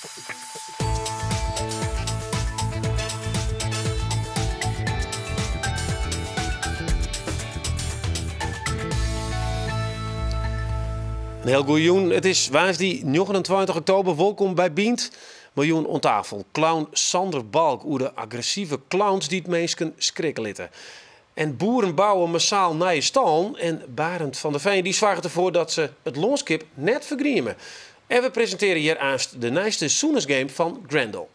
Een heel goeie joen. Het is woensdag 29 oktober. Welkom bij Bient. Miljoen on tafel. Clown Sander Balk oer de agressieve clowns die het mensen schrikken litten. En boeren bouwen massaal nieuwe stallen. En Barend van der Veen die zorgt ervoor dat ze het lonskip net vergriemen. En we presenteren hier aanst de nieuwste Soeners-game van Grendel.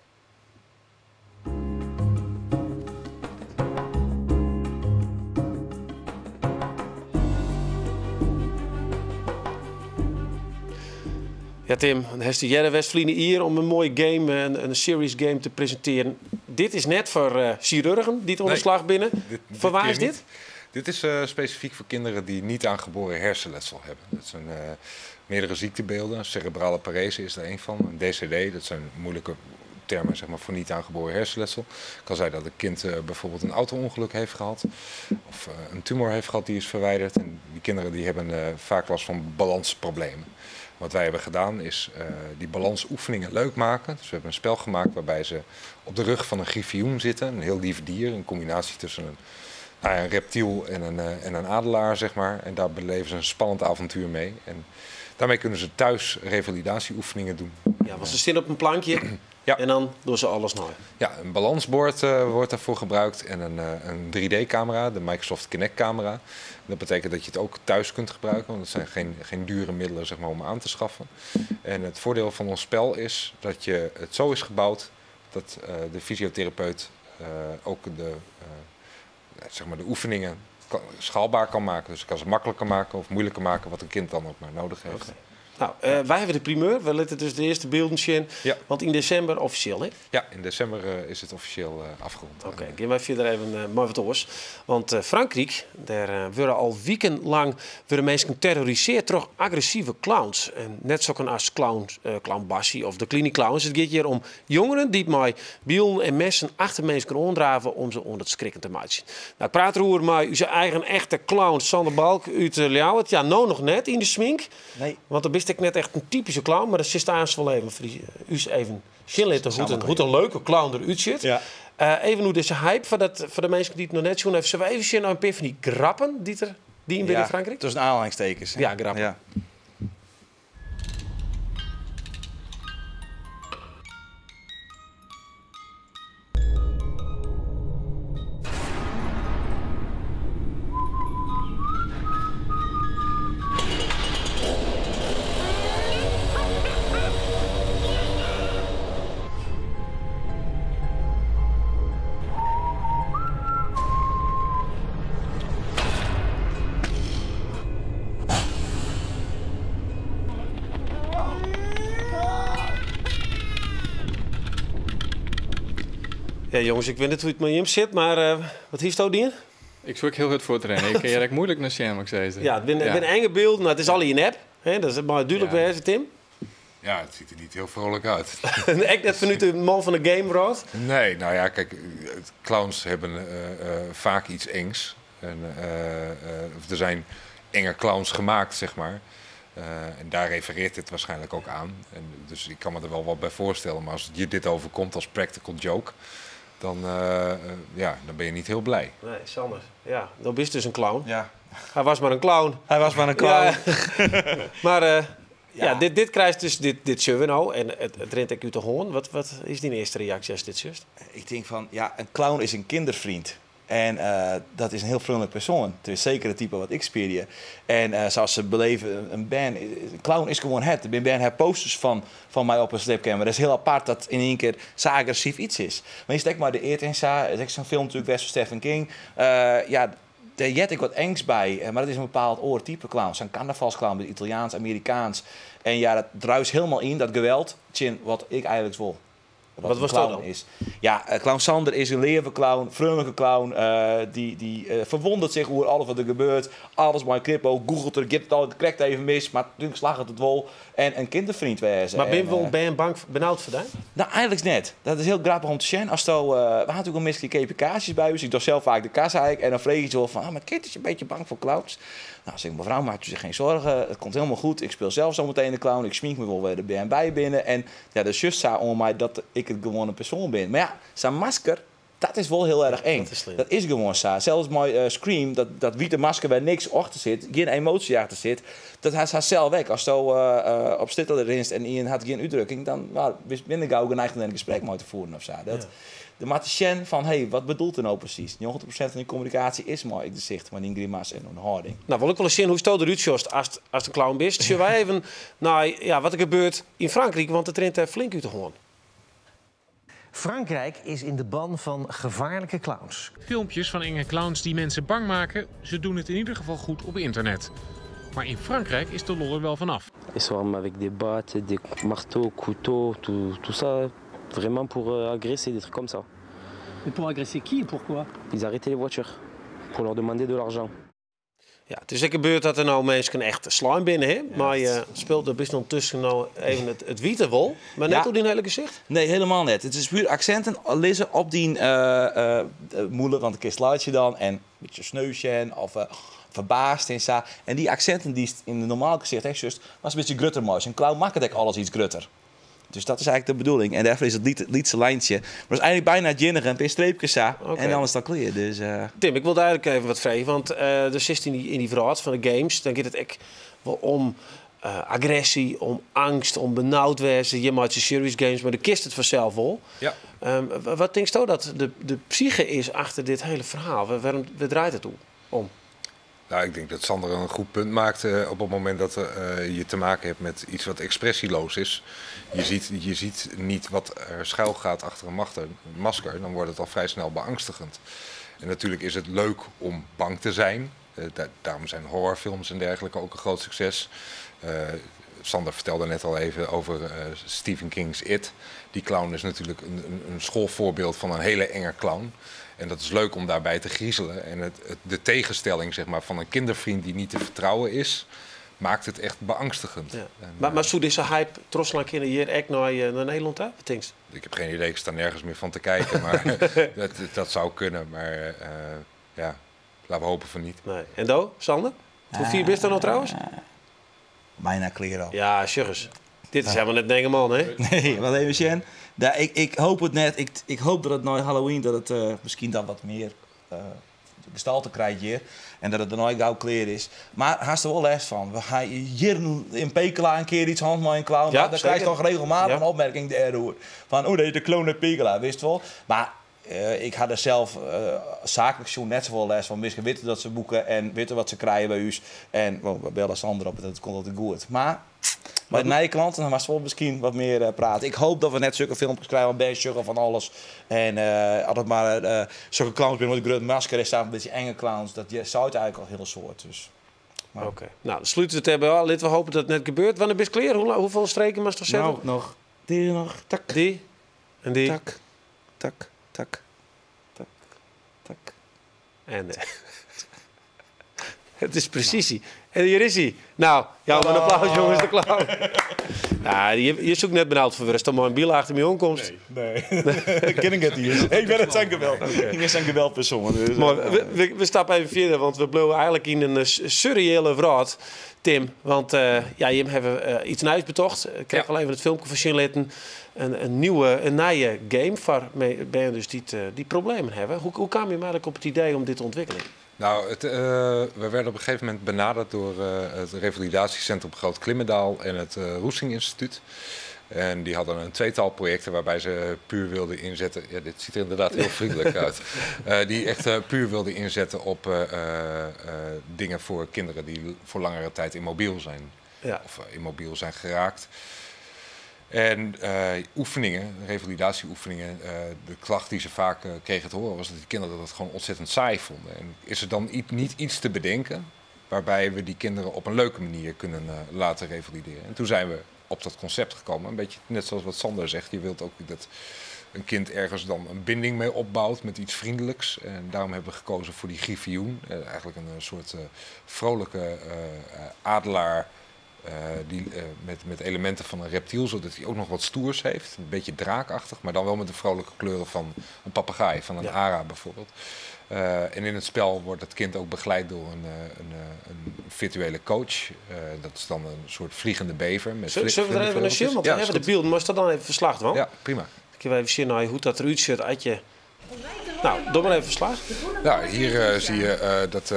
Ja, Tim, dan heeft de Westvlienen hier om een mooie game, een series game te presenteren. Dit is net voor chirurgen die het onder slag binnen. Voor waar is dit? Dit is specifiek voor kinderen die niet aangeboren hersenletsel hebben. Dat zijn meerdere ziektebeelden. Cerebrale parese is er een van. Een DCD, dat zijn moeilijke termen zeg maar, voor niet aangeboren hersenletsel. Het kan zijn dat een kind bijvoorbeeld een auto-ongeluk heeft gehad. Of een tumor heeft gehad die is verwijderd. En die kinderen die hebben vaak last van balansproblemen. Wat wij hebben gedaan is die balansoefeningen leuk maken. Dus we hebben een spel gemaakt waarbij ze op de rug van een griffioen zitten. Een heel lief dier, een combinatie tussen een reptiel en een adelaar, zeg maar. En daar beleven ze een spannend avontuur mee. En daarmee kunnen ze thuis revalidatieoefeningen doen. Ja, want ze zitten op een plankje ja. En dan doen ze alles naar. Ja, een balansbord wordt daarvoor gebruikt en een 3D-camera, de Microsoft Kinect-camera. Dat betekent dat je het ook thuis kunt gebruiken, want het zijn geen dure middelen zeg maar, om aan te schaffen. En het voordeel van ons spel is dat het zo is gebouwd dat de fysiotherapeut ook zeg maar de oefeningen schaalbaar kan maken. Dus ik kan ze makkelijker maken of moeilijker maken wat een kind dan ook maar nodig heeft. Okay. Nou, wij hebben de primeur. We laten dus de eerste beelden zien. Ja. Want in december officieel, hè? Ja, in december is het officieel afgerond. Oké, gaan wij verder even mooi wat oors. Want Frankrijk, daar worden al wekenlang mensen geterroriseerd door agressieve clowns. En net zo als clown Bassie of de Clinic Clowns. Het gaat hier om jongeren die met bielen en messen achter mensen onderdraven om ze onder het schrikken te maken. Nou, ik praat erover met uw eigen echte clown Sander Balk uit Ljouwert. Ja, nou nog net in de smink. Nee. Want dan wist ik net echt een typische clown, maar dat zit aanstel wel even voor u even zien hoe een leuke clown eruit ziet. Ja. Even hoe deze hype voor de mensen die het nog net zien heeft. Zullen we even zien naar een paar van die grappen die in binnen Frankrijk? Tussen aanhalingstekens. Ja, grappen. Ja. Ja, jongens, ik weet niet hoe het met hem zit, maar wat heeft het hier? Ik zoek heel goed voor te rennen. Ik kan je moeilijk naar zien, moet ik zeggen. Ja, het zijn enge beelden. Nou, het is al in je app. Hè? Dat is maar duidelijk bij Tim. Ja, het ziet er niet heel vrolijk uit. Echt net vanuit de man van de game, Rood? Nee, nou ja, kijk, clowns hebben vaak iets engs. En, er zijn enge clowns gemaakt, zeg maar. En daar refereert het waarschijnlijk ook aan. En dus ik kan me er wel wat bij voorstellen. Maar als je dit overkomt als practical joke, dan ben je niet heel blij. Nee, Sander. Ja, dan is dus een clown. Ja. Hij was maar een clown. Hij was maar een clown. Ja. Maar ja, dit krijgt dus dit zullen we nou. En het rent ik u te horen. Wat is die eerste reactie als dit zus? Ik denk van, ja, een clown is een kindervriend. En dat is een heel vriendelijk persoon. Het is zeker het type wat ik speel hier. En zoals ze beleven, een clown is gewoon het. Een band heeft posters van mij op een stripcamera. Dat is heel apart dat in één keer zo agressief iets is. Maar je steekt maar de eert in zo'n film natuurlijk, West van Stephen King. Daar jet ik wat engs bij. Maar dat is een bepaald oortype clown. Zo'n carnavalsclown, Italiaans, Amerikaans. En ja, dat druist helemaal in, dat geweld. Wat ik eigenlijk wil. Wat was dat dan? Is. Ja, clown Sander is een leeuwenclown, vriendelijke clown. Die verwondert zich hoe alles wat er gebeurt. Alles bij Crypto, googelt er, geeft het al, krijgt even mis. Maar natuurlijk slaagt het wel. En een kindervriend wezen. Maar ben je benauwd voor dat? Nou, eigenlijk net. Dat is heel grappig om te zien. Als we hadden natuurlijk een misselijke KPK'tjes bij ons. Ik doe zelf vaak de kassa eigenlijk. En dan vreeg je zo van, maar kind is je een beetje bang voor clowns. Nou, zeg ik, mevrouw, maak u zich geen zorgen. Het komt helemaal goed. Ik speel zelf zo meteen de clown. Ik smink me wel weer de BNB binnen. En ja, de zus zei om mij dat ik het gewoon een persoon ben. Maar ja, zijn masker, dat is wel heel erg eng. Dat is gewoon zo. Zelfs mijn Scream, dat witte masker waar niks achter zit, geen emotie achter zit, dat hij zelf weg. Als je op Stittel erin is en Ian had geen uitdrukking, dan ben ik gauw geneigd om een gesprek mee te voeren of zo. De mathicien van, hey, wat bedoelt er nou precies? 90% van die communicatie is maar ik de zicht, maar die grimas en een houding. Nou, wil ik wel eens zien hoe het eruit ziet als de clown bent. Zullen wij even naar wat er gebeurt in Frankrijk, want het rent er flink uit te gewoon. Frankrijk is in de ban van gevaarlijke clowns. Filmpjes van enge clowns die mensen bang maken, ze doen het in ieder geval goed op internet. Maar in Frankrijk is de lol er wel vanaf. Ils sont armés avec des battes, des marteaux, couteaux, tout ça, vraiment pour agresser, des trucs comme ça. Mais pour agresser qui et pourquoi? Ils arrêtaient les voitures pour leur demander de l'argent. Ja, het is ook gebeurd dat er nou mensen echt slime binnen, hè? Ja, maar je speelt er best ondertussen nou even het witte wol. Maar net op die hele gezicht? Nee, helemaal net. Het is puur accenten lezen op die moeilijk, want ik een sluitje dan en een beetje sneusje of verbaasd en zo. En die accenten die in de normale gezicht echt was een beetje grutter mooi. Een clown maakt het alles iets grutter. Dus dat is eigenlijk de bedoeling. En daarvoor is het liedse lijntje. Maar het is eigenlijk bijna ginnig, een paar streepjes en dan is dat clear. Dus, Tim, ik wilde eigenlijk even wat vragen. Want er zit in die verhaal van de games, dan gaat het echt wel om agressie, om angst, om benauwd wezen. Je maakt je serious games, maar de kist het vanzelf wel. Ja. Wat denk je dat de psyche is achter dit hele verhaal? Waar draait het om? Nou, ik denk dat Sander een goed punt maakt op het moment dat je te maken hebt met iets wat expressieloos is. Je ziet niet wat er schuil gaat achter een masker, dan wordt het al vrij snel beangstigend. En natuurlijk is het leuk om bang te zijn. Daarom zijn horrorfilms en dergelijke ook een groot succes. Sander vertelde net al even over Stephen King's It. Die clown is natuurlijk een schoolvoorbeeld van een hele enge clown. En dat is leuk om daarbij te griezelen. En de tegenstelling zeg maar, van een kindervriend die niet te vertrouwen is, maakt het echt beangstigend. Ja. En, maar zo deze hype troslang in hier echt naar Nederland hè? Wat denk je? Ik heb geen idee, ik sta nergens meer van te kijken. Maar dat zou kunnen. Maar ja, laten we hopen van niet. Nee. En Do, Sander? Hoe vier bist er nou trouwens? Bijna clear al. Ja, sugars. Dit is helemaal net een enge man, hè? Nee, wat even Sjen. Ik hoop het net. Ik hoop dat het na Halloween dat het misschien dan wat meer gestalte krijgt hier. En dat het er nooit gauw clear is. Maar haast er wel les van. We gaan hier in Pekela een keer iets hand met een clown. Ja, dan krijg je toch regelmatig een opmerking de van oh, dat is de clown uit Pekela, wist wel. Maar ik had er zelf zakelijk zo net zoveel les van. Misschien weten dat ze boeken en weten wat ze krijgen bij u. En we bellen Sander op, dat komt altijd goed. Maar bij de nieuwe klanten dan was het wel misschien wat meer praten. Ik hoop dat we net zulke filmpjes krijgen van Ben Sugar van alles. En altijd maar zulke clowns met een groot masker is een beetje enge clowns. Dat zou het eigenlijk al heel soort. Dus. Oké. Nou, dan sluiten we het hebben. Laten we hopen dat het net gebeurt. Wanneer ben je clear? Hoeveel streken mag je zetten? Nou, nog. Die nog. Tak. Die. En die. Tak. Tak. Tak. Tak. Tak. En het is precisie. En hier is hij. Nou, ja, maar een applaus jongens, de clown. Nou, je zoekt net benauwd voor rust. Dan maar een biel achter me omkomst. Nee. Ik ken het hier. Ik ben het zijn geweld. Ik ben zijn geweldpersoon. Dus, maar we stappen even verder, want we blijven eigenlijk in een surreële verhaal, Tim. Want je hebben iets nieuws betocht. Ik kreeg al even het filmpje van Shinlitten. Een nieuwe game waar dus die problemen hebben. Hoe kwam je eigenlijk op het idee om dit te ontwikkelen? Nou, we werden op een gegeven moment benaderd door het revalidatiecentrum Groot Klimmendaal en het Roesing Instituut. En die hadden een tweetal projecten waarbij ze puur wilden inzetten. Ja, dit ziet er inderdaad heel vriendelijk uit. Die echt puur wilden inzetten op dingen voor kinderen die voor langere tijd immobiel zijn. Ja. Of immobiel zijn geraakt. En oefeningen, revalidatieoefeningen, de klacht die ze vaak kregen te horen was dat die kinderen dat gewoon ontzettend saai vonden. En is er dan niet iets te bedenken waarbij we die kinderen op een leuke manier kunnen laten revalideren? En toen zijn we op dat concept gekomen, een beetje net zoals wat Sander zegt. Je wilt ook dat een kind ergens dan een binding mee opbouwt met iets vriendelijks. En daarom hebben we gekozen voor die griffioen. Eigenlijk een soort vrolijke adelaar Met elementen van een reptiel, zodat hij ook nog wat stoers heeft. Een beetje draakachtig, maar dan wel met de vrolijke kleuren van een papegaai, van een ara bijvoorbeeld. En in het spel wordt het kind ook begeleid door een virtuele coach. Dat is dan een soort vliegende bever. Zullen we er even naar zien? Want we hebben de beelden, maar is dat dan even verslag van? Ja, prima. Ik wil even zien hoe dat eruit ziet uit je... Nou, doe maar even verslag. Nou, hier zie je dat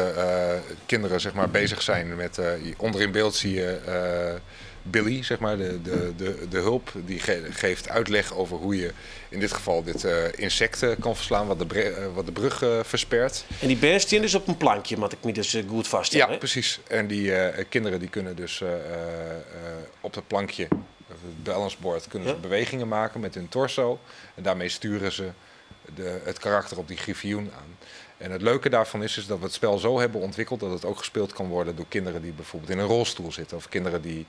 kinderen zeg maar, bezig zijn met... onder in beeld zie je Billy, zeg maar, de hulp. Die geeft uitleg over hoe je in dit geval dit insect kan verslaan... wat de brug verspert. En die beer staan dus op een plankje, wat ik me dus goed vaststellen. Ja, precies. En die kinderen die kunnen dus op het plankje, het balanceboard, kunnen ze bewegingen maken met hun torso. En daarmee sturen ze het karakter op die griffioen aan. En het leuke daarvan is dat we het spel zo hebben ontwikkeld dat het ook gespeeld kan worden door kinderen die bijvoorbeeld in een rolstoel zitten. Of kinderen die,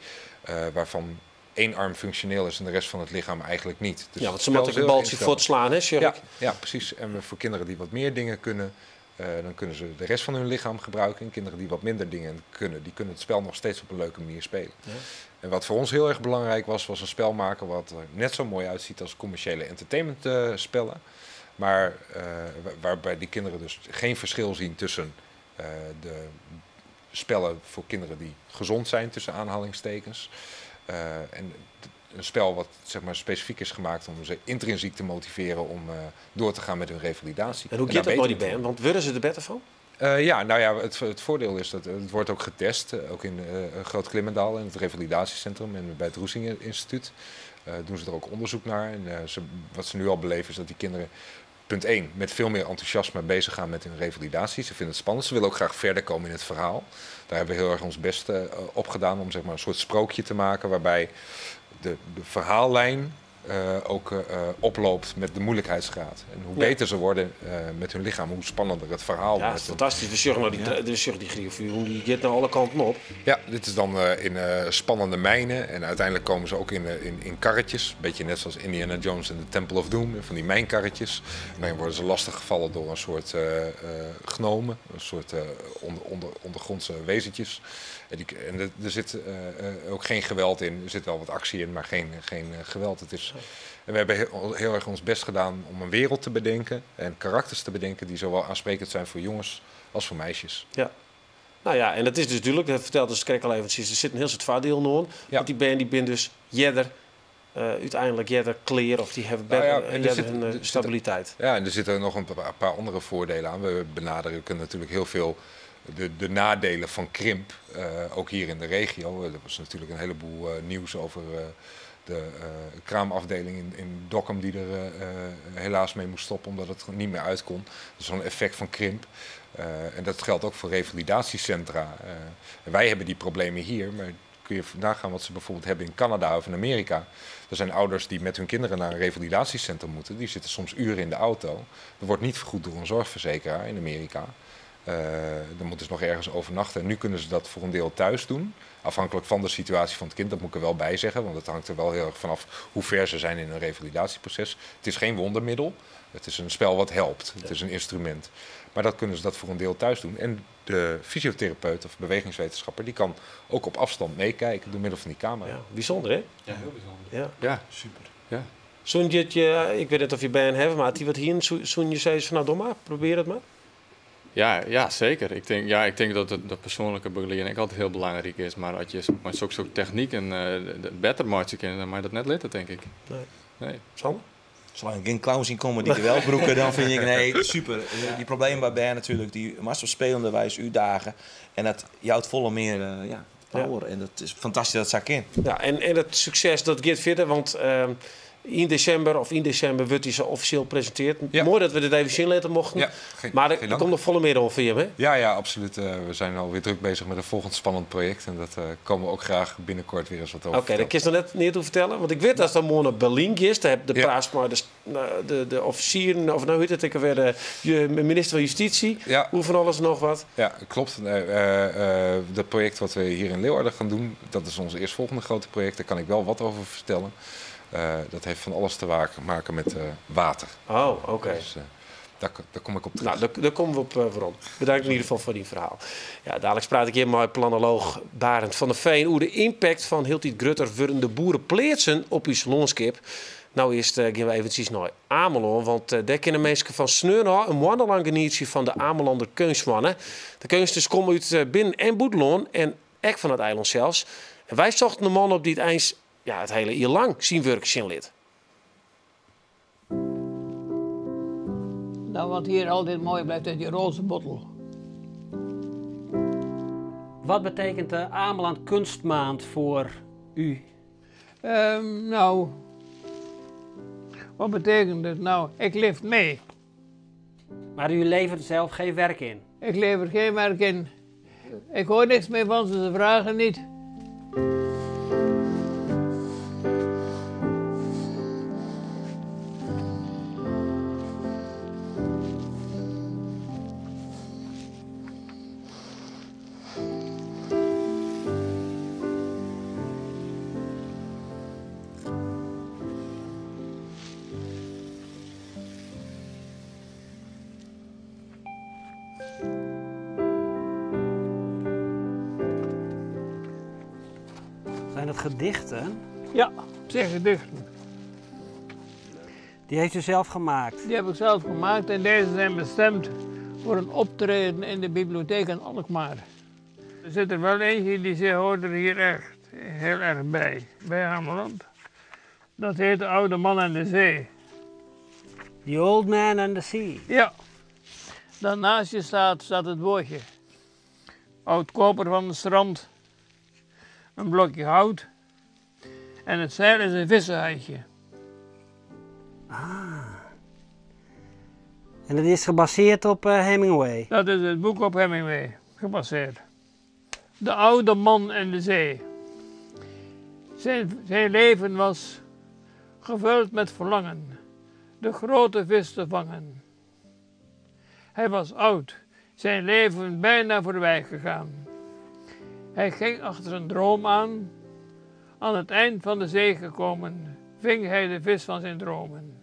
waarvan één arm functioneel is en de rest van het lichaam eigenlijk niet. Dus want ze moeten een baltje voor het slaan, hè, Sjerk? Ja, precies. En voor kinderen die wat meer dingen kunnen, dan kunnen ze de rest van hun lichaam gebruiken. En kinderen die wat minder dingen kunnen, die kunnen het spel nog steeds op een leuke manier spelen. Ja. En wat voor ons heel erg belangrijk was een spel maken wat er net zo mooi uitziet als commerciële entertainmentspellen. Maar waarbij die kinderen dus geen verschil zien tussen de spellen voor kinderen die gezond zijn, tussen aanhalingstekens. En een spel wat zeg maar, specifiek is gemaakt om ze intrinsiek te motiveren om door te gaan met hun revalidatie. En hoe gaat dat nou die band? Want worden ze er beter van? Het voordeel is dat het wordt ook getest, ook in Groot Klimmendaal in het revalidatiecentrum en bij het Roesingen Instituut. Doen ze er ook onderzoek naar. En wat ze nu al beleven is dat die kinderen, punt 1, met veel meer enthousiasme bezig gaan met hun revalidatie. Ze vinden het spannend. Ze willen ook graag verder komen in het verhaal. Daar hebben we heel erg ons best op gedaan om zeg maar, een soort sprookje te maken waarbij de verhaallijn ook oploopt met de moeilijkheidsgraad. En hoe beter ze worden met hun lichaam, hoe spannender het verhaal. Ja, dat is fantastisch. We zorgen die griffioen, die gaat naar alle kanten op. Ja, dit is dan in spannende mijnen. En uiteindelijk komen ze ook in karretjes. Een beetje net zoals Indiana Jones en de Temple of Doom. Van die mijnkarretjes. En dan worden ze lastiggevallen door een soort gnomen. Een soort ondergrondse wezentjes. En er zit ook geen geweld in. Er zit wel wat actie in, maar geen geweld. En we hebben heel erg ons best gedaan om een wereld te bedenken en karakters te bedenken die zowel aansprekend zijn voor jongens als voor meisjes. Ja. Nou ja, en dat is dus natuurlijk, dat vertelt dus Krek al eventjes, er zit een heel soort voordeel in. Ja. Want die ben dus uiteindelijk jeder clear of die hebben hun stabiliteit. Ja, en er zitten nog een paar andere voordelen aan. We benadrukken natuurlijk heel veel de nadelen van krimp, ook hier in de regio. Er was natuurlijk een heleboel nieuws over de kraamafdeling in Dokkum die er helaas mee moest stoppen omdat het niet meer uit kon. Dat is zo'n effect van krimp. En dat geldt ook voor revalidatiecentra. Wij hebben die problemen hier, maar kun je nagaan wat ze bijvoorbeeld hebben in Canada of in Amerika. Er zijn ouders die met hun kinderen naar een revalidatiecentrum moeten. Die zitten soms uren in de auto. Dat wordt niet vergoed door een zorgverzekeraar in Amerika. Dan moeten ze nog ergens overnachten. En nu kunnen ze dat voor een deel thuis doen. Afhankelijk van de situatie van het kind, dat moet ik er wel bij zeggen. Want het hangt er wel heel erg vanaf hoe ver ze zijn in een revalidatieproces. Het is geen wondermiddel. Het is een spel wat helpt. Het is een instrument. Maar dat kunnen ze dat voor een deel thuis doen. En de fysiotherapeut of bewegingswetenschapper, die kan ook op afstand meekijken door middel van die camera. Ja, bijzonder hè? Ja, heel bijzonder. Ja, super. Ja. Ik weet niet of je bij hen hebt, maar die wat hier zo'n je zei van nou doe maar, probeer het maar. Ja, zeker. Ik denk dat de persoonlijke begeleiding altijd heel belangrijk is. Maar als je zo'n techniek en beter maakt, dan mag je dat net litten, denk ik. Nee. Sander? Zolang ik geen clown zien komen die er wel broeken, dan vind ik nee, super. Die problemen bij Ben natuurlijk, die maar zo spelende wijze uitdagen. En dat jouwt volle meer power. En dat is fantastisch dat zak in. Ja, en het succes dat gaat verder, want in december wordt hij zo officieel gepresenteerd. Ja. Mooi dat we dit even zien laten mochten. Ja, maar er komt nog volle meer over je, hè? Ja, absoluut. We zijn alweer druk bezig met een volgend spannend project. En dat komen we ook graag binnenkort weer eens wat over. Oké, dat kun je nog net niet toe vertellen. Want ik weet dat dan morgen naar Berlijn is. Daar heb de praatspmaar, de officieren, of nou heet het, ik weer de minister van Justitie. Ja. Hoe van alles nog wat. Ja, klopt. Dat project wat we hier in Leeuwarden gaan doen, dat is ons eerstvolgende grote project. Daar kan ik wel wat over vertellen. Dat heeft van alles te maken met water. Oh, oké. Dus, Daar kom ik op terug. Nou, daar komen we op voorop. Bedankt in ieder geval voor die verhaal. Ja, dadelijk praat ik hier met planoloog Barend van der Veen over de impact van heel die grutter wordende boerenpleetsen op uw loonskip. Nou, eerst gaan we eventjes naar Ameland, want daar kennen mensen van Sneurna een maandenlang genietje van de Amelander kunstmannen. De kunsters komen uit binnen- en buitenland en echt van het eiland zelfs. En wij zochten een man op die het eens het hele jaar lang zien werk zien lid. Nou, wat hier altijd mooi blijft, is die roze bottel. Wat betekent de Ameland Kunstmaand voor u? Nou, wat betekent het? Nou, ik leef mee. Maar u levert zelf geen werk in. Ik lever geen werk in. Ik hoor niks meer van ze vragen niet. Zijn het gedichten? Ja, zeg gedichten. Die heeft u zelf gemaakt? Die heb ik zelf gemaakt en deze zijn bestemd voor een optreden in de bibliotheek in Alkmaar. Er zit er wel eentje die ze hoort er hier echt heel erg bij Ameland. Dat heet De Oude Man aan de Zee. The Old Man and the Sea. Ja, daarnaast je staat het woordje. Oud koper van het strand, een blokje hout en het zeil is een vissenhuisje. En het is gebaseerd op Hemingway. Dat is het boek op Hemingway gebaseerd. De oude man en de zee. Zijn leven was gevuld met verlangen, de grote vis te vangen. Hij was oud, zijn leven bijna voorbij gegaan. Hij ging achter een droom aan. Aan het eind van de zee gekomen, ving hij de vis van zijn dromen.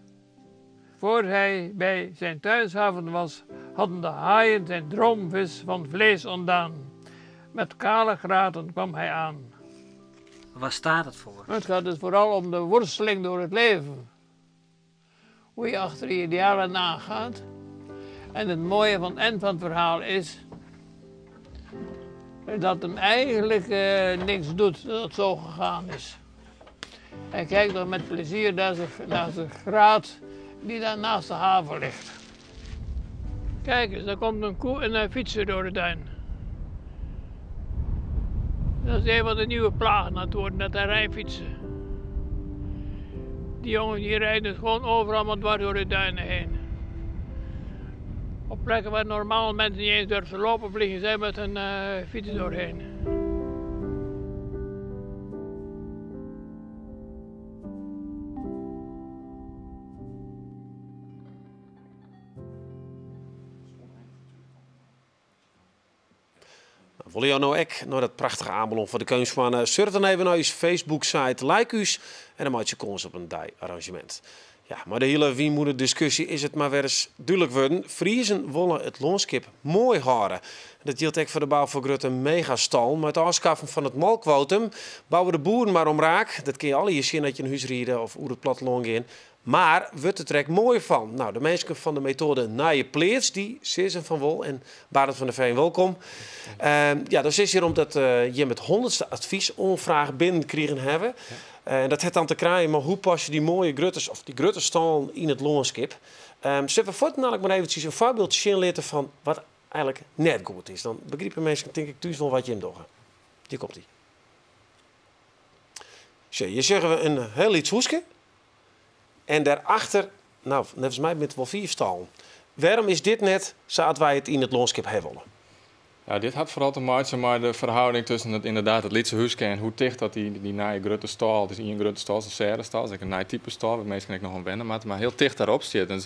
Voor hij bij zijn thuishaven was, hadden de haaien zijn droomvis van vlees ontdaan. Met kale graten kwam hij aan. Waar staat het voor? Het gaat dus vooral om de worsteling door het leven. Hoe je achter je idealen nagaat. En het mooie van het eind van het verhaal is dat hem eigenlijk niks doet dat het zo gegaan is. Hij kijkt dan met plezier naar zijn graat die daar naast de haven ligt. Kijk eens, daar komt een koe en een fietser door de tuin. Dat is een van de nieuwe plagen aan het worden, dat hij rijfietsen. Die jongens die rijden dus gewoon overal maar dwars door de duinen heen. Op plekken waar normaal mensen niet eens durven lopen, vliegen zij met hun fiets doorheen. Wil je nou ook naar dat prachtige Ameland voor de kunstmannen? Surf dan even naar uw Facebook-site, like us en dan maak je kans op een arrangement. Ja, maar de hele wienmoeder-discussie is het maar weer eens duidelijk worden. Friesen willen het loonskip mooi houden. Dat geldt ook voor de bouw van Grutte megastal. Met het afschaffen van het melkquotum bouwen de boeren maar om raak. Dat kun je alle hier zien dat je een huis rieden of hoe het platteland in. Maar wordt het er echt mooi van? Nou, de mensen van de methode Naaie Pleets, die zeer van wol. En Barend van der Veen, welkom. Ja, dat is hier omdat je met 100ste adviesonvraag binnenkregen hebben. En dat het dan te krijgen, maar hoe pas je die mooie grutters of die grutterstal in het loonskip? Zullen we voortaan maar eventjes een voorbeeld zien laten van wat eigenlijk net goed is. Dan begrijpen mensen denk ik thuis wel wat je in doggen. Hier komt ie. Zo, hier zeggen we een heel iets hoeske. En daarachter, nou, volgens mij met wel 4 stallen. Waarom is dit net zoals wij het in het loonskip hebben willen? Ja, dit had vooral te maken met de verhouding tussen het Lietse huisje en hoe dicht dat die naaie grote stal, het is een grote stal, een serre stal, een naai type stal, waar meestal ik nog aan wennen, maar heel dicht daarop zit. En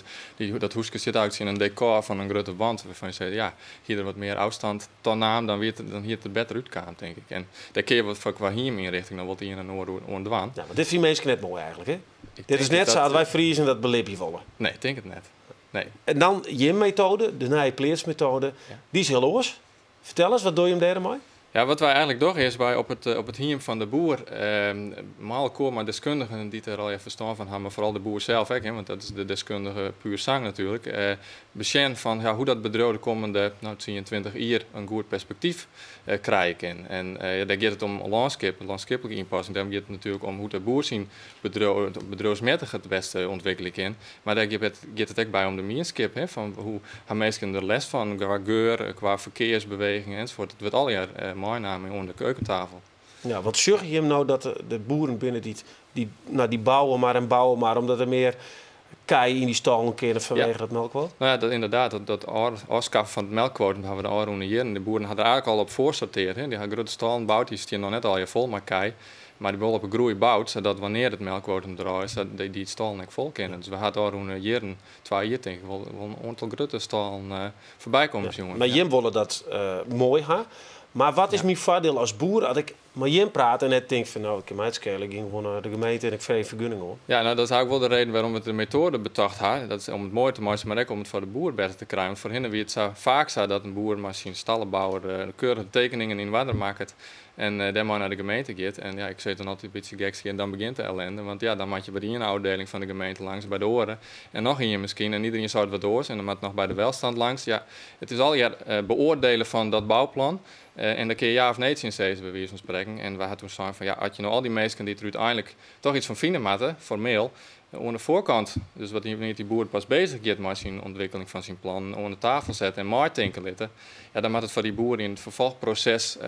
dat huisje zit eigenlijk in een decor van een grote wand, waarvan je zegt, ja, hier er wat meer afstand dan naam, dan hier het beter uitkomt, denk ik. En daar kun je wat qua hieminrichting dan wat hier en oor dwaan. Ja, maar dit vind je mensen net mooi eigenlijk, hè? Dit is net zoals wij Friesen dat belipje willen. Nee, ik denk het net. Nee. En dan je methode, de naaipleersmethode, die is heel los. Vertel eens, wat doe je hem daarmee? Ja, wat wij eigenlijk doen is bij op het hiem van de boer, maal komen deskundigen die er al even verstand van hebben, maar vooral de boer zelf, hè, want dat is de deskundige puur zang natuurlijk, bekend van hoe dat bedrijf de komende 20 jaar een goed perspectief krijgen. En daar gaat het om landschappelijke inpassing, daar gaat het natuurlijk om hoe de boer zijn bedrijfsmatig het beste ontwikkelen kan. Maar daar gaat het ook bij om de mierskip, van hoe gaan mensen er les van, qua geur, qua verkeersbewegingen enzovoort. Het wordt al jaar meenamen onder de keukentafel. Ja, wat zorg je hem nou dat de boeren binnen die bouwen maar omdat er meer kei in die stal kunnen vanwege dat melkwoord? Nou ja, dat inderdaad, dat afschaffen van het melkquotum hebben we de al hier. En de boeren hadden er eigenlijk al op voorsorteerd. Die hebben grote stallen gebouwd, die staan nog net al je vol met kei. Maar die willen op een groei bouwt, zodat wanneer het melkquotum er is, dat die stallen niet vol kunnen. Dus we hadden al een jaar, 2 jaar denk ik wel een aantal grote stallen voorbij komen. Ja, maar Jim willen dat mooi gaan. Maar wat is mijn voordeel als boer als ik met Jim praat en net denk van nou, ik heb mij het schelen, ik ging gewoon naar de gemeente en ik vreeg vergunning hoor. Ja, nou dat is eigenlijk wel de reden waarom we de methode bedacht hebben. Dat is om het mooi te maken, maar ook om het voor de boer beter te krijgen. Want voor hen wie het zo vaak zou dat een boer maar zijn stallenbouwer keurige tekeningen in water maakt en daar maar naar de gemeente gaat. En ja, ik zeg dan altijd een beetje geks en dan begint de ellende. Want ja, dan maak je bij die afdeling van de gemeente langs bij de oren. En nog in je misschien en iedereen zou het wat door en dan maakt nog bij de welstand langs. Ja, het is al jaar beoordelen van dat bouwplan. En dan kun je ja of nee zien steeds bij wijze van spreken. En we hadden toen gezegd van ja, had je nou al die mensen die er uiteindelijk toch iets van vinden matten, formeel, aan de voorkant, dus wat die boer pas bezig gaat met zijn ontwikkeling van zijn plan, aan de tafel zetten en maar denken laten, ja, dan moet het voor die boer in het vervolgproces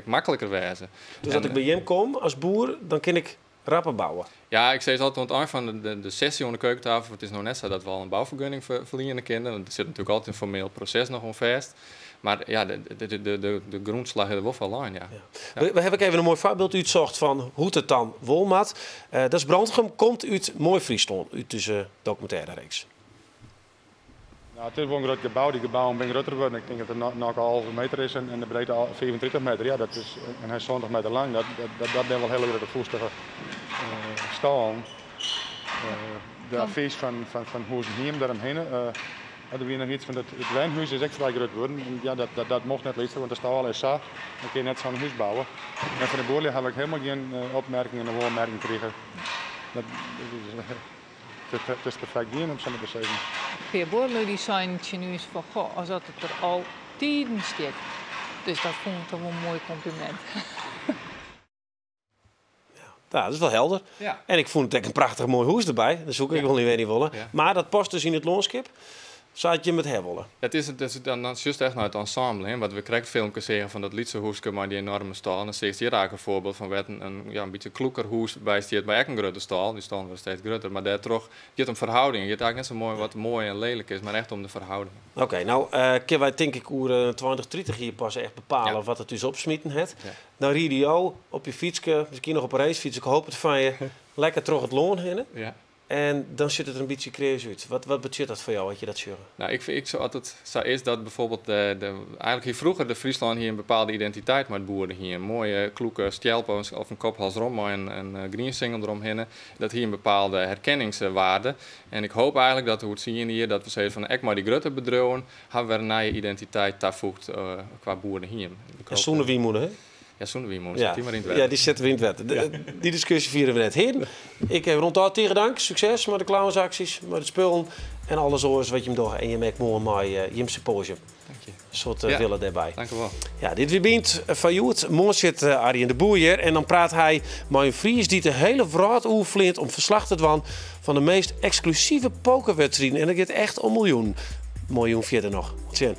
makkelijker wezen. Dus als ik bij hem kom als boer, dan kan ik rapper bouwen? Ja, ik zei het altijd aan het eind van de sessie aan de keukentafel. Het is nog net zo dat we al een bouwvergunning verliezen kunnen. Er zit natuurlijk altijd een formeel proces nog om vast. Maar ja, de grondslag is er wel van lijn, ja. We hebben even een mooi voorbeeld uitgezocht van hoe het dan wolmat. Dat is Brandegem, komt uit Mooi Friesland, uit deze documentaire reeks. Nou, het is wel een groot gebouw. Die gebouwen zijn groter worden. Ik denk dat het nog een halve meter is en de breedte 25 meter. Ja, dat is, en hij is 20 meter lang. Dat zijn wel hele grote voestige stallen. De advies van hoe ze hier daaromheen. Hadden we nog iets van het wijnhuis is extra groot worden. En ja, dat mocht net lezen, want de stal is zo. Dan kun je net zo'n huis bouwen. En van de boerlui heb ik helemaal geen opmerkingen en woordmerkingen gekregen. Het is perfect hier om zo te zeggen. Veel boerlui zijn nu van goh, als dat het er al tijden staat. Dus dat vond ik toch wel een mooi compliment. Ja, dat is wel helder. Ja. En ik vond het echt een prachtig mooi huis erbij. Dat zoek ik wel niet weer willen. Ja. Maar dat past dus in het landschap. Zou je met herwollen? Het is dan juist echt naar het ensemble. Hè? Want we krijgen filmpjes zeggen van dat Lietse hoeske, maar die enorme stal. En dan zie je hier eigenlijk een voorbeeld van wat een beetje kloeker hoes bijsteert bij een grote stal. Die stal was steeds groter. Maar daar toch, je hebt een verhouding. Je hebt eigenlijk net zo mooi wat mooi en lelijk is, maar echt om de verhouding. Oké, nou kunnen wij denk ik over 20, 30 hier pas echt bepalen wat het dus opsmieten heeft. Ja. Nou rijd je op je fietsje, misschien nog op een racefiets. Ik hoop het van je lekker terug het loon heen. Ja. En dan zit het er een beetje creëus uit. Wat betekent dat voor jou, wat je dat zegt? Nou, ik zou altijd is dat bijvoorbeeld eigenlijk hier vroeger de Friesland hier een bepaalde identiteit met boeren hier. Een mooie kloeke stjelpen of een kophals rom en een greensingel eromheen. Dat hier een bepaalde herkenningswaarde. En ik hoop eigenlijk dat we het zien hier dat we zeggen van ek maar die grote bedrijven hebben we een nieuwe identiteit toevoegt qua boeren hier. En zonder wie moeten, hè? Ja, zonder wie moet die maar in het wet. Ja, die zetten we in het wet. Die discussie vieren we net. Heren, ik heb ronduit tegen dank. Succes met de clownsacties, met het spullen en alles oors wat je hem doet. En je maakt mooi mooi je symposium. Dank je. Een soort willen daarbij. Dank u wel. Ja, dit weekend van jou. Morgen zit Arjen de Boer hier. En dan praat hij met een Fries die de hele vraat oefent om verslag te doen van de meest exclusieve pokerwedstrijden. En dat gaat echt om miljoen verder nog. Tjen.